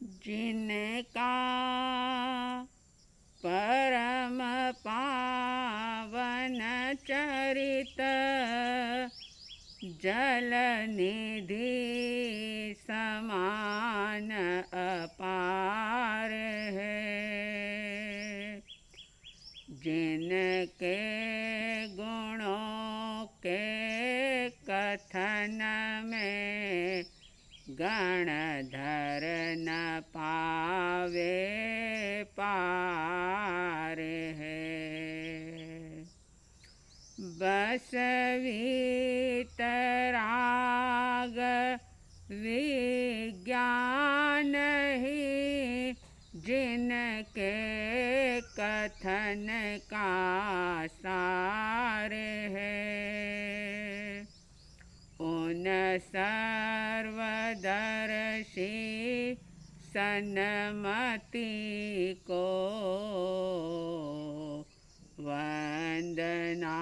जिनका परम पावन चरित जल निधि समान अपार है। जिनके गुणों के कथन में गणधर न पावे पार है। बस वीतराग विज्ञान ही जिनके कथन का सार है। उन सर्वदर्शी सन्मति को वंदना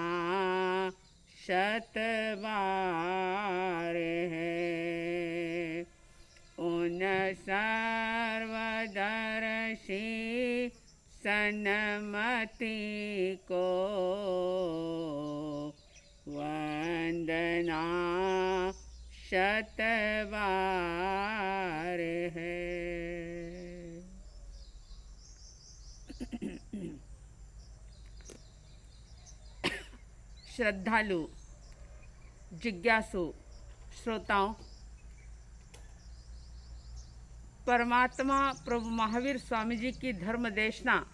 शत बार है। उन सर्वदर्शी सन्मति को वंदना शत बार है। श्रद्धालु जिज्ञासु श्रोताओं, परमात्मा प्रभु महावीर स्वामी जी की धर्म देशना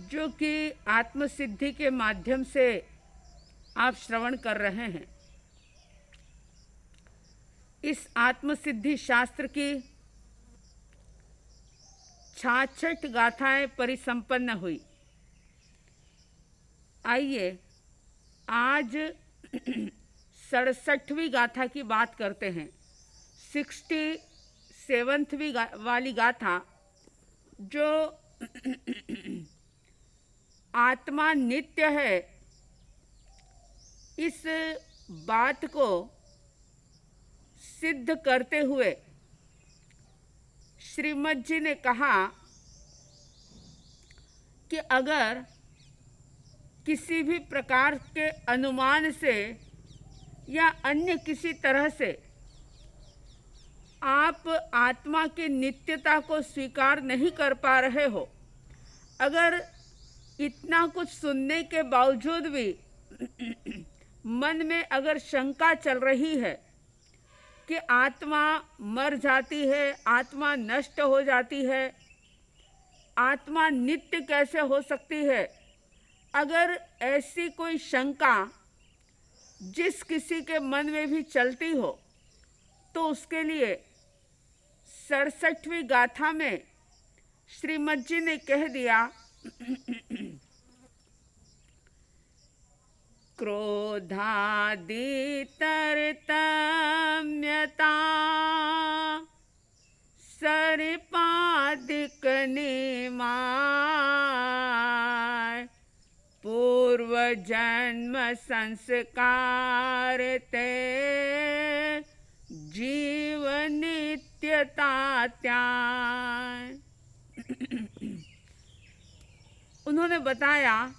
जो कि आत्मसिद्धि के माध्यम से आप श्रवण कर रहे हैं, इस आत्मसिद्धि शास्त्र की 66 गाथाएं परिसंपन्न हुई। आइए आज 67वीं गाथा की बात करते हैं। 67वीं वाली गाथा जो आत्मा नित्य है, इस बात को सिद्ध करते हुए श्रीमद् जी ने कहा कि अगर किसी भी प्रकार के अनुमान से या अन्य किसी तरह से आप आत्मा की नित्यता को स्वीकार नहीं कर पा रहे हो, अगर इतना कुछ सुनने के बावजूद भी मन में अगर शंका चल रही है कि आत्मा मर जाती है, आत्मा नष्ट हो जाती है, आत्मा नित्य कैसे हो सकती है, अगर ऐसी कोई शंका जिस किसी के मन में भी चलती हो, तो उसके लिए 67वीं गाथा में श्रीमद् जी ने कह दिया क्रोधादि तरतम्यता सर्पादिक निमाय पूर्व जन्म संस्कार ते जीव नित्यता त्याग। उन्होंने बताया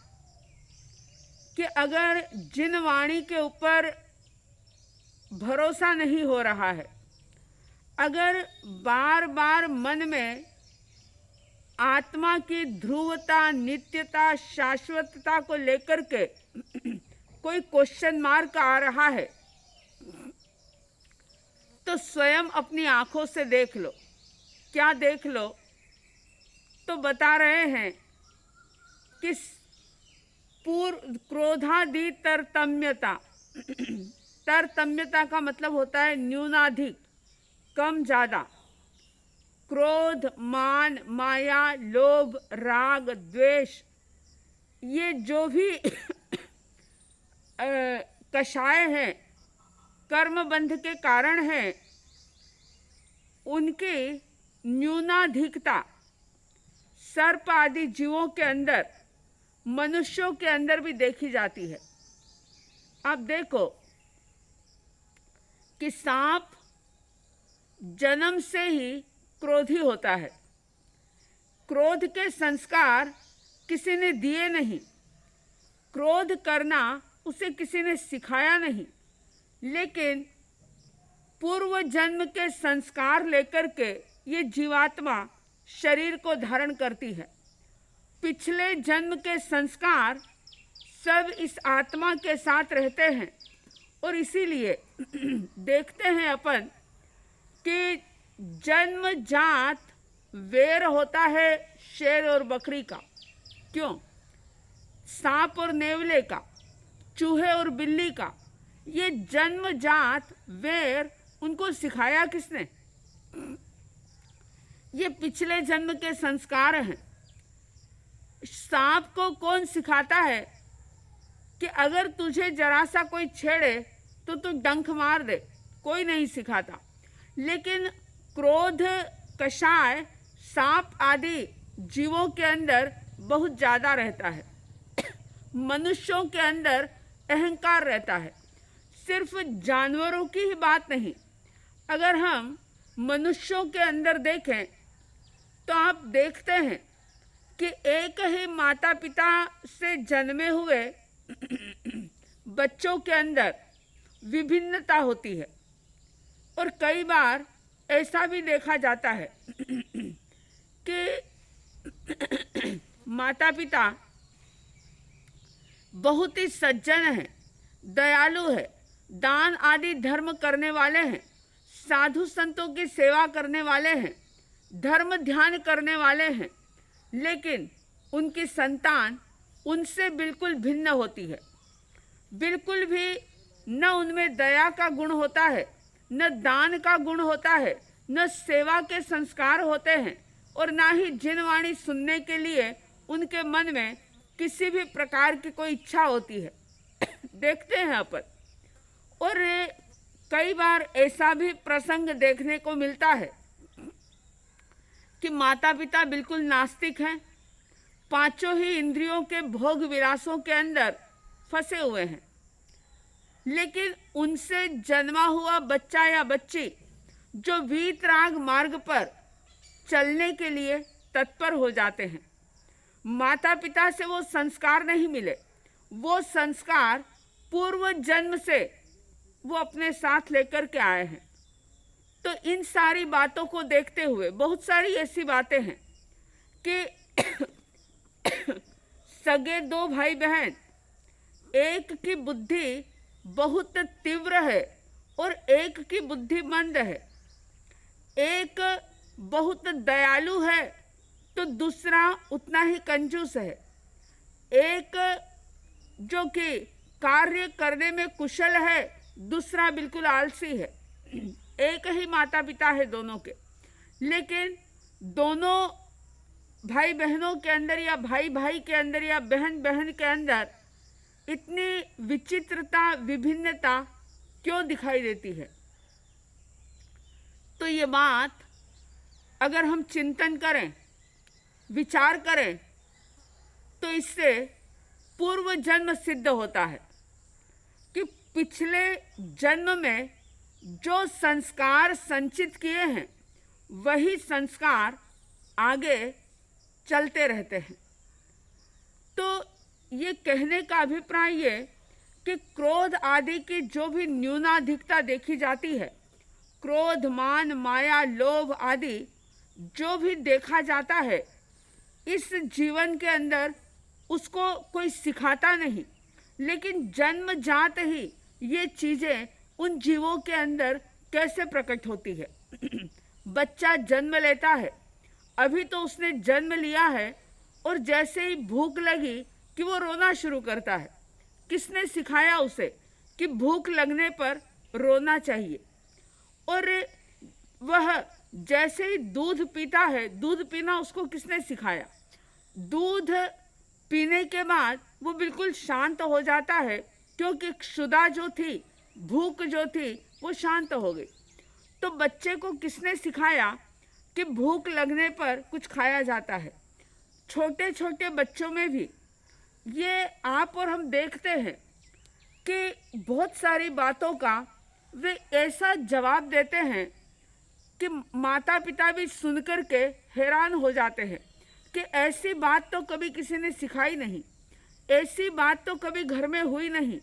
कि अगर जिन वाणी के ऊपर भरोसा नहीं हो रहा है, अगर बार बार मन में आत्मा की ध्रुवता, नित्यता, शाश्वतता को लेकर के कोई क्वेश्चन मार्क आ रहा है, तो स्वयं अपनी आंखों से देख लो। क्या देख लो? तो बता रहे हैं कि पूर्व क्रोधादि तरतम्यता, तरतम्यता का मतलब होता है न्यूनाधिक, कम ज़्यादा। क्रोध, मान, माया, लोभ, राग, द्वेष, ये जो भी कषाय हैं, कर्म बंध के कारण हैं, उनकी न्यूनाधिकता सर्प आदि जीवों के अंदर, मनुष्यों के अंदर भी देखी जाती है। अब देखो कि सांप जन्म से ही क्रोधी होता है। क्रोध के संस्कार किसी ने दिए नहीं, क्रोध करना उसे किसी ने सिखाया नहीं, लेकिन पूर्व जन्म के संस्कार लेकर के ये जीवात्मा शरीर को धारण करती है। पिछले जन्म के संस्कार सब इस आत्मा के साथ रहते हैं और इसीलिए देखते हैं अपन कि जन्मजात वैर होता है शेर और बकरी का। क्यों? सांप और नेवले का, चूहे और बिल्ली का, ये जन्मजात वैर उनको सिखाया किसने? ये पिछले जन्म के संस्कार हैं। सांप को कौन सिखाता है कि अगर तुझे जरा सा कोई छेड़े तो तू डंक मार दे? कोई नहीं सिखाता। लेकिन क्रोध, कषाय, सांप आदि जीवों के अंदर बहुत ज़्यादा रहता है। मनुष्यों के अंदर अहंकार रहता है। सिर्फ जानवरों की ही बात नहीं, अगर हम मनुष्यों के अंदर देखें तो आप देखते हैं कि एक ही माता पिता से जन्मे हुए बच्चों के अंदर विभिन्नता होती है। और कई बार ऐसा भी देखा जाता है कि माता पिता बहुत ही सज्जन हैं, दयालु है, दान आदि धर्म करने वाले हैं, साधु संतों की सेवा करने वाले हैं, धर्म ध्यान करने वाले हैं, लेकिन उनकी संतान उनसे बिल्कुल भिन्न होती है। बिल्कुल भी न उनमें दया का गुण होता है, न दान का गुण होता है, न सेवा के संस्कार होते हैं, और ना ही जिनवाणी सुनने के लिए उनके मन में किसी भी प्रकार की कोई इच्छा होती है। देखते हैं अपन। और कई बार ऐसा भी प्रसंग देखने को मिलता है कि माता पिता बिल्कुल नास्तिक हैं, पांचों ही इंद्रियों के भोग विलासों के अंदर फंसे हुए हैं, लेकिन उनसे जन्मा हुआ बच्चा या बच्ची जो वीतराग मार्ग पर चलने के लिए तत्पर हो जाते हैं, माता पिता से वो संस्कार नहीं मिले, वो संस्कार पूर्व जन्म से वो अपने साथ लेकर के आए हैं। तो इन सारी बातों को देखते हुए बहुत सारी ऐसी बातें हैं कि सगे दो भाई बहन, एक की बुद्धि बहुत तीव्र है और एक की बुद्धि मंद है। एक बहुत दयालु है तो दूसरा उतना ही कंजूस है। एक जो कि कार्य करने में कुशल है, दूसरा बिल्कुल आलसी है। एक ही माता पिता है दोनों के, लेकिन दोनों भाई बहनों के अंदर या भाई भाई के अंदर या बहन बहन के अंदर इतनी विचित्रता, विभिन्नता क्यों दिखाई देती है? तो ये बात अगर हम चिंतन करें, विचार करें, तो इससे पूर्व जन्म सिद्ध होता है कि पिछले जन्म में जो संस्कार संचित किए हैं वही संस्कार आगे चलते रहते हैं। तो ये कहने का अभिप्राय ये कि क्रोध आदि की जो भी न्यूनाधिकता देखी जाती है, क्रोध, मान, माया, लोभ आदि जो भी देखा जाता है, इस जीवन के अंदर उसको कोई सिखाता नहीं, लेकिन जन्मजात ही ये चीज़ें उन जीवों के अंदर कैसे प्रकट होती है। बच्चा जन्म लेता है, अभी तो उसने जन्म लिया है और जैसे ही भूख लगी कि वो रोना शुरू करता है। किसने सिखाया उसे कि भूख लगने पर रोना चाहिए? और वह जैसे ही दूध पीता है, दूध पीना उसको किसने सिखाया? दूध पीने के बाद वो बिल्कुल शांत हो जाता है, क्योंकि क्षुधा जो थी, भूख जो थी, वो शांत हो गई। तो बच्चे को किसने सिखाया कि भूख लगने पर कुछ खाया जाता है? छोटे छोटे बच्चों में भी ये आप और हम देखते हैं कि बहुत सारी बातों का वे ऐसा जवाब देते हैं कि माता पिता भी सुनकर के हैरान हो जाते हैं कि ऐसी बात तो कभी किसी ने सिखाई नहीं, ऐसी बात तो कभी घर में हुई नहीं,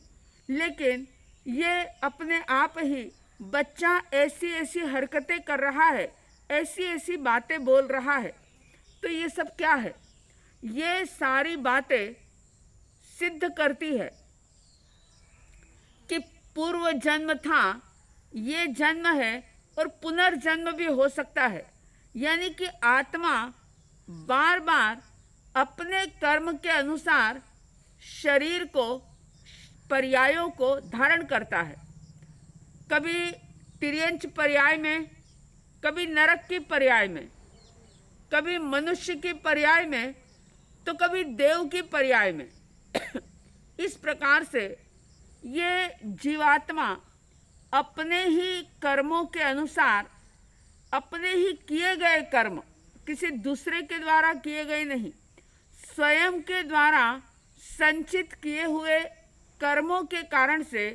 लेकिन ये अपने आप ही बच्चा ऐसी ऐसी हरकतें कर रहा है, ऐसी ऐसी बातें बोल रहा है। तो ये सब क्या है? ये सारी बातें सिद्ध करती है कि पूर्व जन्म था, ये जन्म है और पुनर्जन्म भी हो सकता है। यानी कि आत्मा बार बार अपने कर्म के अनुसार शरीर को, पर्यायों को धारण करता है। कभी तिर्यंच पर्याय में, कभी नरक की पर्याय में, कभी मनुष्य की पर्याय में, तो कभी देव की पर्याय में। इस प्रकार से ये जीवात्मा अपने ही कर्मों के अनुसार, अपने ही किए गए कर्म, किसी दूसरे के द्वारा किए गए नहीं, स्वयं के द्वारा संचित किए हुए कर्मों के कारण से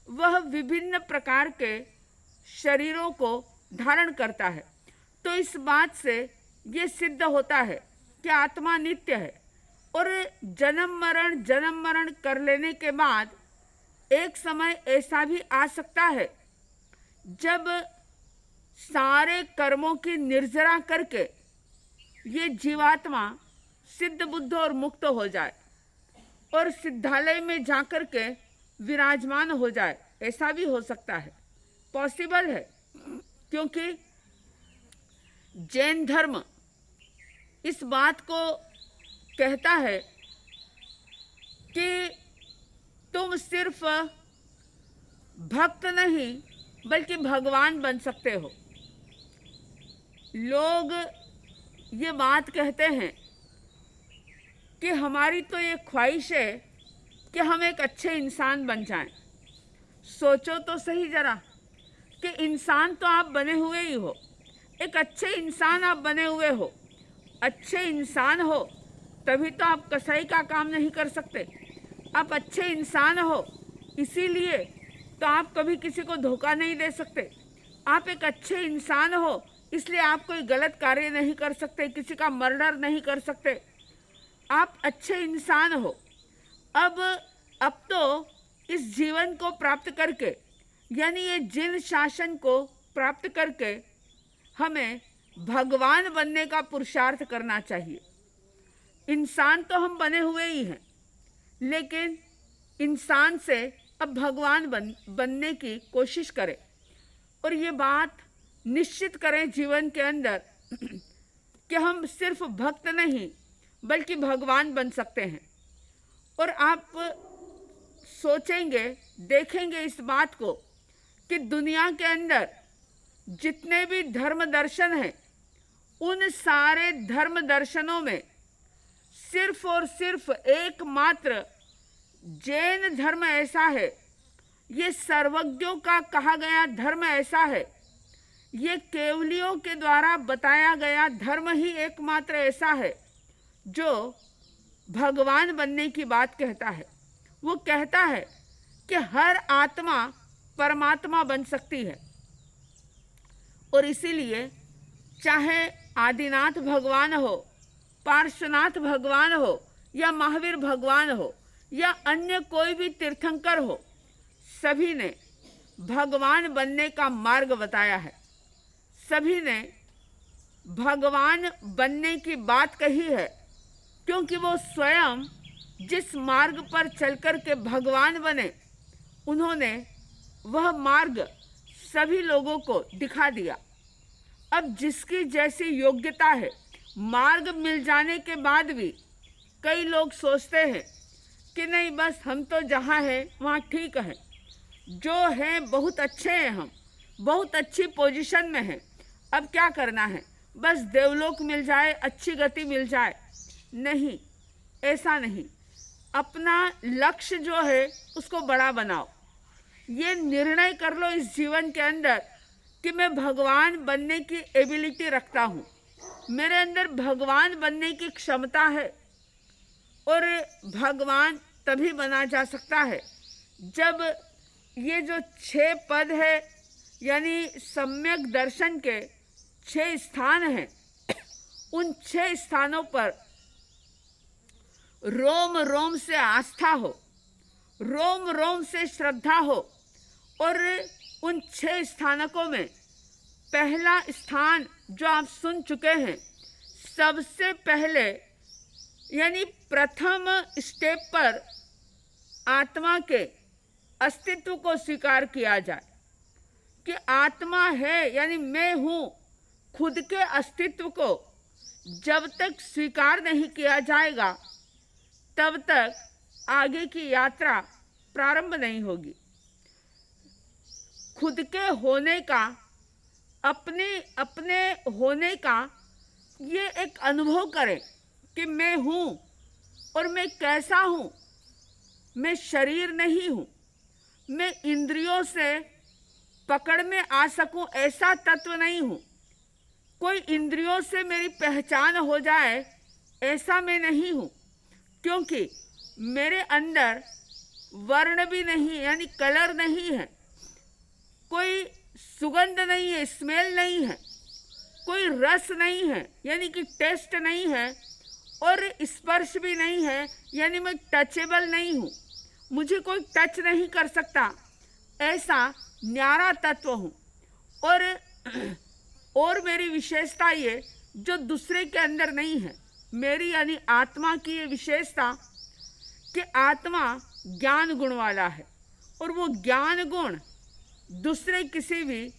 वह विभिन्न प्रकार के शरीरों को धारण करता है। तो इस बात से ये सिद्ध होता है कि आत्मा नित्य है और जन्म मरण कर लेने के बाद एक समय ऐसा भी आ सकता है जब सारे कर्मों की निर्जरा करके ये जीवात्मा सिद्ध बुद्ध और मुक्त हो जाए और सिद्धालय में जाकर के विराजमान हो जाए। ऐसा भी हो सकता है, पॉसिबल है, क्योंकि जैन धर्म इस बात को कहता है कि तुम सिर्फ भक्त नहीं बल्कि भगवान बन सकते हो। लोग ये बात कहते हैं कि हमारी तो ये ख्वाहिश है कि हम एक अच्छे इंसान बन जाएं। सोचो तो सही जरा कि इंसान तो आप बने हुए ही हो, एक अच्छे इंसान आप बने हुए हो। अच्छे इंसान हो तभी तो आप कसाई का काम नहीं कर सकते। आप अच्छे इंसान हो इसीलिए तो आप कभी किसी को धोखा नहीं दे सकते। आप एक अच्छे इंसान हो इसलिए आप कोई गलत कार्य नहीं कर सकते, किसी का मर्डर नहीं कर सकते। आप अच्छे इंसान हो। अब तो इस जीवन को प्राप्त करके, यानी ये जिन शासन को प्राप्त करके हमें भगवान बनने का पुरुषार्थ करना चाहिए। इंसान तो हम बने हुए ही हैं, लेकिन इंसान से अब भगवान बनने की कोशिश करें और ये बात निश्चित करें जीवन के अंदर कि हम सिर्फ भक्त नहीं बल्कि भगवान बन सकते हैं। और आप सोचेंगे, देखेंगे इस बात को कि दुनिया के अंदर जितने भी धर्म दर्शन हैं, उन सारे धर्म दर्शनों में सिर्फ और सिर्फ एकमात्र जैन धर्म ऐसा है, ये सर्वज्ञों का कहा गया धर्म ऐसा है, ये केवलियों के द्वारा बताया गया धर्म ही एकमात्र ऐसा है जो भगवान बनने की बात कहता है। वो कहता है कि हर आत्मा परमात्मा बन सकती है। और इसीलिए चाहे आदिनाथ भगवान हो, पार्श्वनाथ भगवान हो, या महावीर भगवान हो, या अन्य कोई भी तीर्थंकर हो, सभी ने भगवान बनने का मार्ग बताया है। सभी ने भगवान बनने की बात कही है, क्योंकि वो स्वयं जिस मार्ग पर चलकर के भगवान बने, उन्होंने वह मार्ग सभी लोगों को दिखा दिया। अब जिसकी जैसी योग्यता है, मार्ग मिल जाने के बाद भी कई लोग सोचते हैं कि नहीं, बस हम तो जहाँ हैं वहाँ ठीक है, जो हैं बहुत अच्छे हैं, हम बहुत अच्छी पोजीशन में हैं, अब क्या करना है, बस देवलोक मिल जाए, अच्छी गति मिल जाए। नहीं, ऐसा नहीं। अपना लक्ष्य जो है उसको बड़ा बनाओ। ये निर्णय कर लो इस जीवन के अंदर कि मैं भगवान बनने की एबिलिटी रखता हूँ, मेरे अंदर भगवान बनने की क्षमता है। और भगवान तभी बना जा सकता है जब ये जो 6 पद है, यानी सम्यक दर्शन के 6 स्थान हैं, उन 6 स्थानों पर रोम रोम से आस्था हो, रोम रोम से श्रद्धा हो। और उन 6 स्थानकों में पहला स्थान जो आप सुन चुके हैं, सबसे पहले यानी प्रथम स्टेप पर आत्मा के अस्तित्व को स्वीकार किया जाए कि आत्मा है, यानी मैं हूँ। खुद के अस्तित्व को जब तक स्वीकार नहीं किया जाएगा तब तक आगे की यात्रा प्रारंभ नहीं होगी। खुद के होने का, अपने होने का ये एक अनुभव करें कि मैं हूँ और मैं कैसा हूँ। मैं शरीर नहीं हूँ, मैं इंद्रियों से पकड़ में आ सकूं ऐसा तत्व नहीं हूँ। कोई इंद्रियों से मेरी पहचान हो जाए ऐसा मैं नहीं हूँ, क्योंकि मेरे अंदर वर्ण भी नहीं, यानी कलर नहीं है, कोई सुगंध नहीं है, स्मेल नहीं है, कोई रस नहीं है, यानी कि टेस्ट नहीं है, और स्पर्श भी नहीं है, यानी मैं टचेबल नहीं हूँ। मुझे कोई टच नहीं कर सकता, ऐसा न्यारा तत्व हूँ। और मेरी विशेषता ये जो दूसरे के अंदर नहीं है, मेरी यानी आत्मा की ये विशेषता कि आत्मा ज्ञान गुण वाला है, और वो ज्ञान गुण दूसरे किसी भी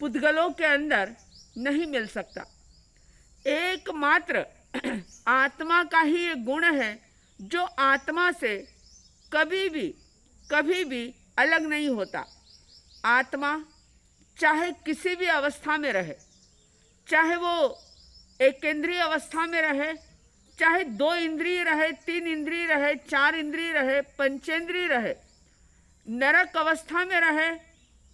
पुद्गलों के अंदर नहीं मिल सकता। एकमात्र आत्मा का ही ये गुण है जो आत्मा से कभी भी अलग नहीं होता। आत्मा चाहे किसी भी अवस्था में रहे, चाहे वो एकेंद्रीय अवस्था में रहे, चाहे 2 इंद्रिय रहे, 3 इंद्रिय रहे, 4 इंद्रिय रहे, पंचेंद्रिय रहे, नरक अवस्था में रहे,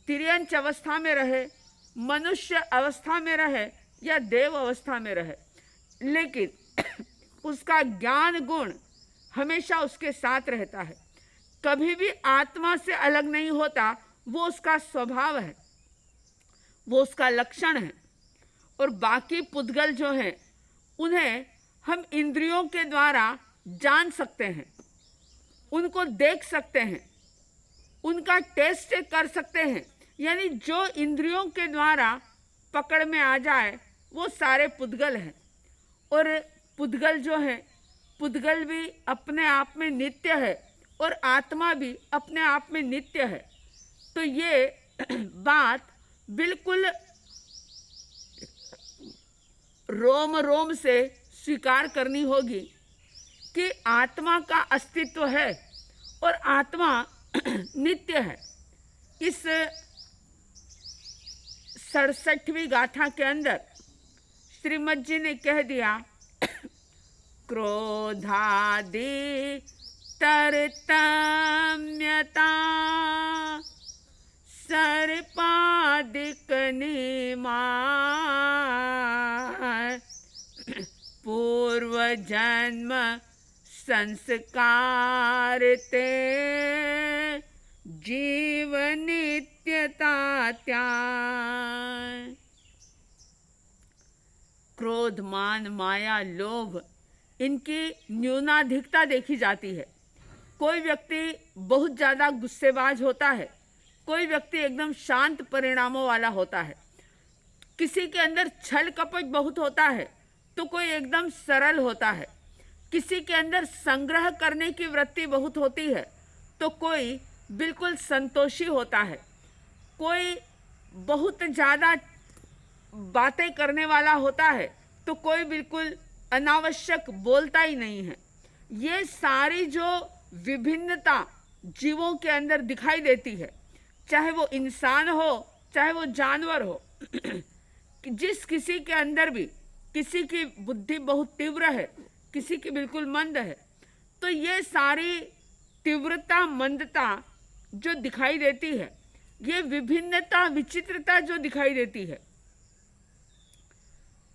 तिर्यंच अवस्था में रहे, मनुष्य अवस्था में रहे या देव अवस्था में रहे, लेकिन उसका ज्ञान गुण हमेशा उसके साथ रहता है, कभी भी आत्मा से अलग नहीं होता। वो उसका स्वभाव है, वो उसका लक्षण है। और बाकी पुद्गल जो हैं उन्हें हम इंद्रियों के द्वारा जान सकते हैं, उनको देख सकते हैं, उनका टेस्ट कर सकते हैं, यानी जो इंद्रियों के द्वारा पकड़ में आ जाए वो सारे पुद्गल हैं। और पुद्गल जो है, पुद्गल भी अपने आप में नित्य है और आत्मा भी अपने आप में नित्य है। तो ये बात बिल्कुल रोम रोम से स्वीकार करनी होगी कि आत्मा का अस्तित्व है और आत्मा नित्य है। इस 67वीं गाथा के अंदर श्रीमद जी ने कह दिया, क्रोधादि तरतम्यता सर्पादिक निमाय पूर्व जन्म संस्कार ते जीव नित्यता त्याग। क्रोध, मान, माया, लोभ, इनकी न्यूनाधिकता देखी जाती है। कोई व्यक्ति बहुत ज़्यादा गुस्सेबाज होता है, कोई व्यक्ति एकदम शांत परिणामों वाला होता है, किसी के अंदर छल कपट बहुत होता है तो कोई एकदम सरल होता है, किसी के अंदर संग्रह करने की वृत्ति बहुत होती है तो कोई बिल्कुल संतोषी होता है, कोई बहुत ज़्यादा बातें करने वाला होता है तो कोई बिल्कुल अनावश्यक बोलता ही नहीं है। ये सारी जो विभिन्नता जीवों के अंदर दिखाई देती है, चाहे वो इंसान हो चाहे वो जानवर हो, जिस किसी के अंदर भी, किसी की बुद्धि बहुत तीव्र है, किसी की बिल्कुल मंद है, तो ये सारी तीव्रता मंदता जो दिखाई देती है, ये विभिन्नता विचित्रता जो दिखाई देती है,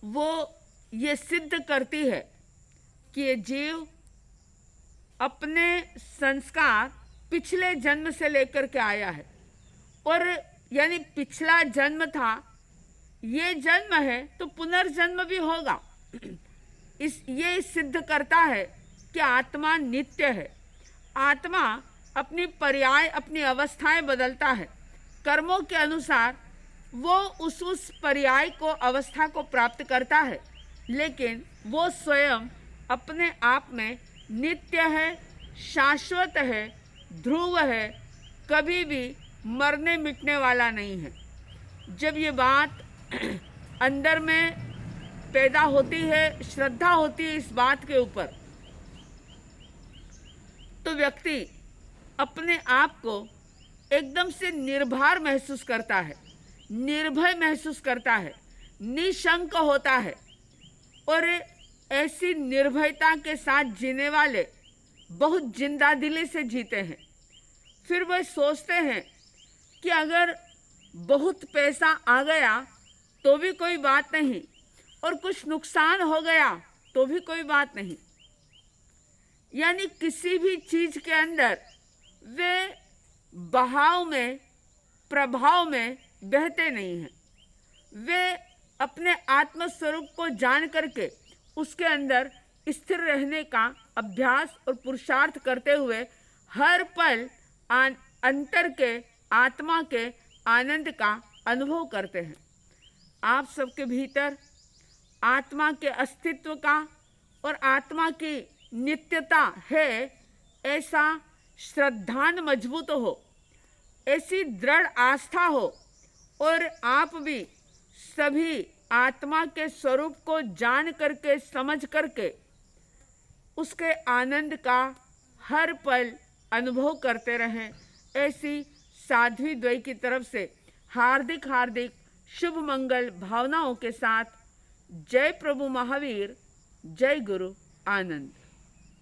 वो ये सिद्ध करती है कि ये जीव अपने संस्कार पिछले जन्म से लेकर के आया है, और यानी पिछला जन्म था, ये जन्म है तो पुनर्जन्म भी होगा। ये सिद्ध करता है कि आत्मा नित्य है। आत्मा अपनी पर्याय, अपनी अवस्थाएं बदलता है। कर्मों के अनुसार वो उस पर्याय को, अवस्था को प्राप्त करता है, लेकिन वो स्वयं अपने आप में नित्य है, शाश्वत है, ध्रुव है, कभी भी मरने मिटने वाला नहीं है। जब ये बात अंदर में पैदा होती है, श्रद्धा होती है इस बात के ऊपर, तो व्यक्ति अपने आप को एकदम से निर्भर महसूस करता है, निर्भय महसूस करता है, निशंक होता है। और ऐसी निर्भयता के साथ जीने वाले बहुत जिंदा दिली से जीते हैं। फिर वह सोचते हैं कि अगर बहुत पैसा आ गया तो भी कोई बात नहीं, और कुछ नुकसान हो गया तो भी कोई बात नहीं। यानी किसी भी चीज के अंदर वे बहाव में, प्रभाव में बहते नहीं हैं। वे अपने आत्मस्वरूप को जान करके उसके अंदर स्थिर रहने का अभ्यास और पुरुषार्थ करते हुए हर पल अंतर के, आत्मा के आनंद का अनुभव करते हैं। आप सबके भीतर आत्मा के अस्तित्व का और आत्मा की नित्यता है, ऐसा श्रद्धान मजबूत हो, ऐसी दृढ़ आस्था हो, और आप भी सभी आत्मा के स्वरूप को जान करके, समझ करके उसके आनंद का हर पल अनुभव करते रहें। ऐसी साध्वी द्वय की तरफ से हार्दिक हार्दिक शुभ मंगल भावनाओं के साथ जय प्रभु महावीर, जय गुरु आनंद।